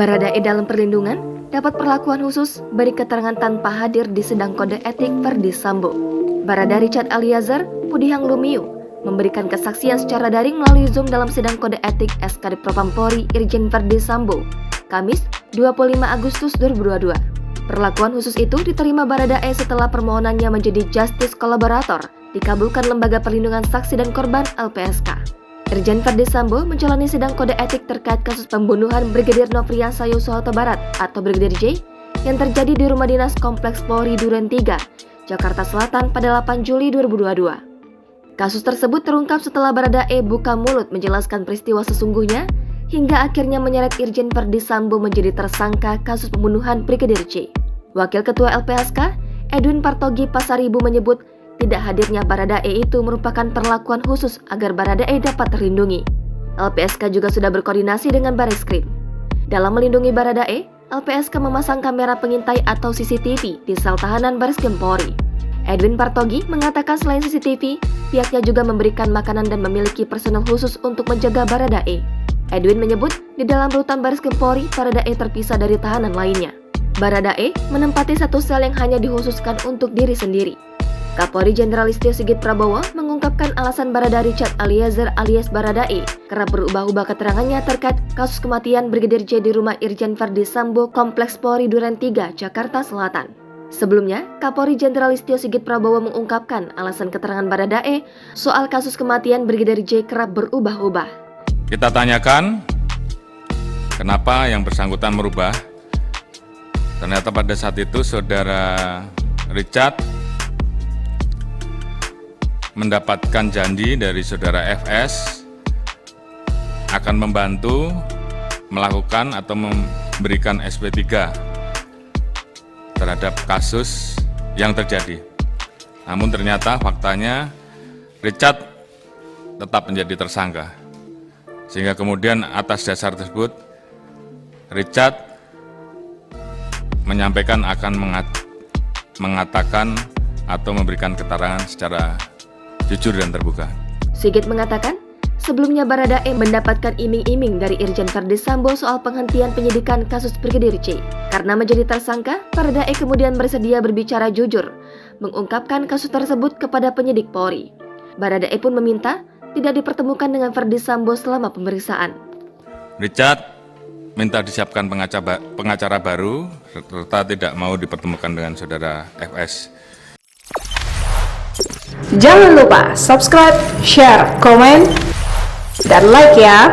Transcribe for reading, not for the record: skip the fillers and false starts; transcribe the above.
Baradae dalam perlindungan dapat perlakuan khusus beri keterangan tanpa hadir di sidang kode etik Verdi Sambo. Barada Richard Eliezer Pudihang Lumiu memberikan kesaksian secara daring melalui Zoom dalam sidang kode etik SKD Propampori Irjen Verdi Sambo, Kamis 25 Agustus 2022. Perlakuan khusus itu diterima Baradae setelah permohonannya menjadi Justice Collaborator dikabulkan Lembaga Perlindungan Saksi dan Korban LPSK. Irjen Verdi Sambo menjalani sidang kode etik terkait kasus pembunuhan Brigadir Nofriansah Yosua Huta Barat atau Brigadir J yang terjadi di rumah dinas Kompleks Polri Duren 3, Jakarta Selatan pada 8 Juli 2022. Kasus tersebut terungkap setelah Baradae buka mulut menjelaskan peristiwa sesungguhnya hingga akhirnya menyeret Irjen Verdi Sambo menjadi tersangka kasus pembunuhan Brigadir J. Wakil Ketua LPSK, Edwin Partogi Pasaribu menyebut tidak hadirnya Baradae itu merupakan perlakuan khusus agar Baradae dapat terlindungi. LPSK juga sudah berkoordinasi dengan Bareskrim. Dalam melindungi Baradae, LPSK memasang kamera pengintai atau CCTV di sel tahanan Bareskrim Polri. Edwin Partogi mengatakan selain CCTV, pihaknya juga memberikan makanan dan memiliki personel khusus untuk menjaga Baradae. Edwin menyebut di dalam rutan Bareskrim Polri, Baradae terpisah dari tahanan lainnya. Baradae menempati satu sel yang hanya dikhususkan untuk diri sendiri. Kapolri Jenderal Listio Sigit Prabowo mengungkapkan alasan Barada Richard Eliezer alias Baradae kerap berubah-ubah keterangannya terkait kasus kematian Brigadir J di rumah Irjen Verdi Sambo Kompleks Polri Duren 3, Jakarta Selatan. Sebelumnya, Kapolri Jenderal Listio Sigit Prabowo mengungkapkan alasan keterangan Baradae soal kasus kematian Brigadir J kerap berubah-ubah. Kita tanyakan kenapa yang bersangkutan merubah. Ternyata pada saat itu Saudara Richard mendapatkan janji dari Saudara FS akan membantu melakukan atau memberikan SP3 terhadap kasus yang terjadi. Namun ternyata faktanya Richard tetap menjadi tersangka. Sehingga kemudian atas dasar tersebut Richard menyampaikan akan mengatakan atau memberikan keterangan secara jujur dan terbuka. Sigit mengatakan, sebelumnya Baradae mendapatkan iming-iming dari Irjen Verdi Sambo soal penghentian penyidikan kasus Brigadir J. Karena menjadi tersangka, Baradae kemudian bersedia berbicara jujur, mengungkapkan kasus tersebut kepada penyidik Polri. Baradae pun meminta tidak dipertemukan dengan Verdi Sambo selama pemeriksaan. Richard minta disiapkan pengacara baru serta tidak mau dipertemukan dengan Saudara FS. Jangan lupa subscribe, share, komen, dan like ya!